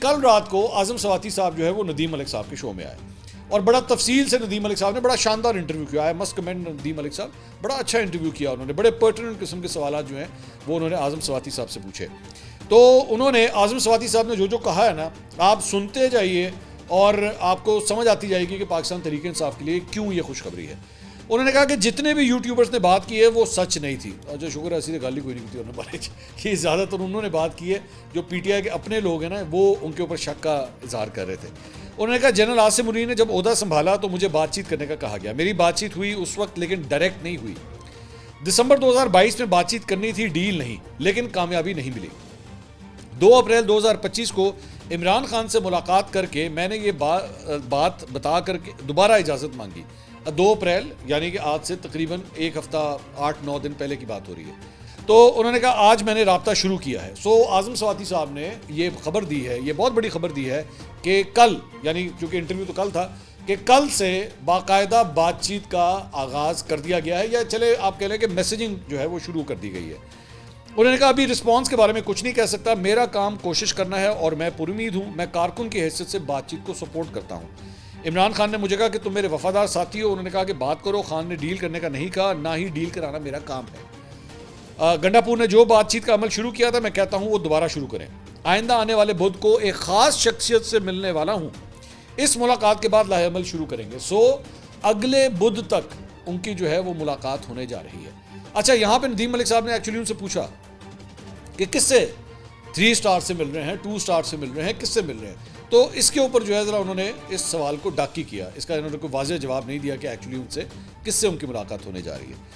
کل رات کو اعظم سواتی صاحب جو ہے وہ ندیم ملک صاحب کے شو میں آئے اور بڑا تفصیل سے ندیم ملک صاحب نے بڑا شاندار انٹرویو کیا ہے. مسٹ کمنٹ ندیم ملک صاحب, بڑا اچھا انٹرویو کیا انہوں نے, بڑے پرٹیننٹ قسم کے سوالات جو ہیں وہ انہوں نے اعظم سواتی صاحب سے پوچھے. تو انہوں نے اعظم سواتی صاحب نے جو کہا ہے نا, آپ سنتے جائیے اور آپ کو سمجھ آتی جائے گی کہ پاکستان تحریک انصاف کے لیے کیوں یہ خوشخبری ہے. انہوں نے کہا کہ جتنے بھی یوٹیوبرز نے بات کی ہے وہ سچ نہیں تھی. جو شکر ہے ایسی گل ہی کوئی نہیں کی انہوں نے کہ زیادہ تر انہوں نے بات کی ہے جو پی ٹی آئی کے اپنے لوگ ہیں نا وہ ان کے اوپر شک کا اظہار کر رہے تھے. انہوں نے کہا جنرل عاصم منیر نے جب عہدہ سنبھالا تو مجھے بات چیت کرنے کا کہا گیا, میری بات چیت ہوئی اس وقت لیکن ڈائریکٹ نہیں ہوئی. دسمبر 2022 میں بات چیت کرنی تھی, ڈیل نہیں, لیکن کامیابی نہیں ملی. 2 اپریل 2025 کو عمران خان سے ملاقات کر کے میں نے یہ بات بتا کر کے دوبارہ اجازت مانگی. 2 اپریل یعنی کہ آج سے تقریباً 1 ہفتہ 8-9 دن پہلے کی بات ہو رہی ہے. تو انہوں نے کہا آج میں نے رابطہ شروع کیا ہے. سو اعظم سواتی صاحب نے یہ خبر دی ہے, یہ بہت بڑی خبر دی ہے کہ کل, یعنی چونکہ انٹرویو تو کل تھا, کہ کل سے باقاعدہ بات چیت کا آغاز کر دیا گیا ہے, یا چلے آپ کہہ لیں کہ میسیجنگ جو ہے وہ شروع کر دی گئی ہے. انہوں نے کہا ابھی رسپانس کے بارے میں کچھ نہیں کہہ سکتا, میرا کام کوشش کرنا ہے اور میں پر امید ہوں, میں کارکن کی حیثیت سے بات چیت کو سپورٹ کرتا ہوں. عمران خان نے مجھے کہا کہ تم میرے وفادار ساتھی ہو. انہوں نے کہا کہ بات کرو. خان نے ڈیل کرنے کا نہیں کہا, نہ ہی ڈیل کرانا میرا کام ہے. گنڈا پور نے جو بات چیت کا عمل شروع کیا تھا, میں کہتا ہوں وہ دوبارہ شروع کریں. آئندہ آنے والے بدھ کو ایک خاص شخصیت سے ملنے والا ہوں, اس ملاقات کے بعد لاہ عمل شروع کریں گے. سو اگلے بدھ تک ان کی جو ہے وہ ملاقات ہونے جا رہی ہے. اچھا, یہاں پہ ندیم ملک صاحب نے ایکچولی ان سے پوچھا کہ کس سے 3 اسٹار سے مل رہے ہیں, 2 اسٹار سے مل رہے ہیں, کس سے مل رہے ہیں. تو اس کے اوپر جو ہے ذرا انہوں نے اس سوال کو ڈاکی کیا. اس کا انہوں نے کوئی واضح جواب نہیں دیا کہ ایکچولی ان سے کس سے ان کی ملاقات ہونے جا رہی ہے.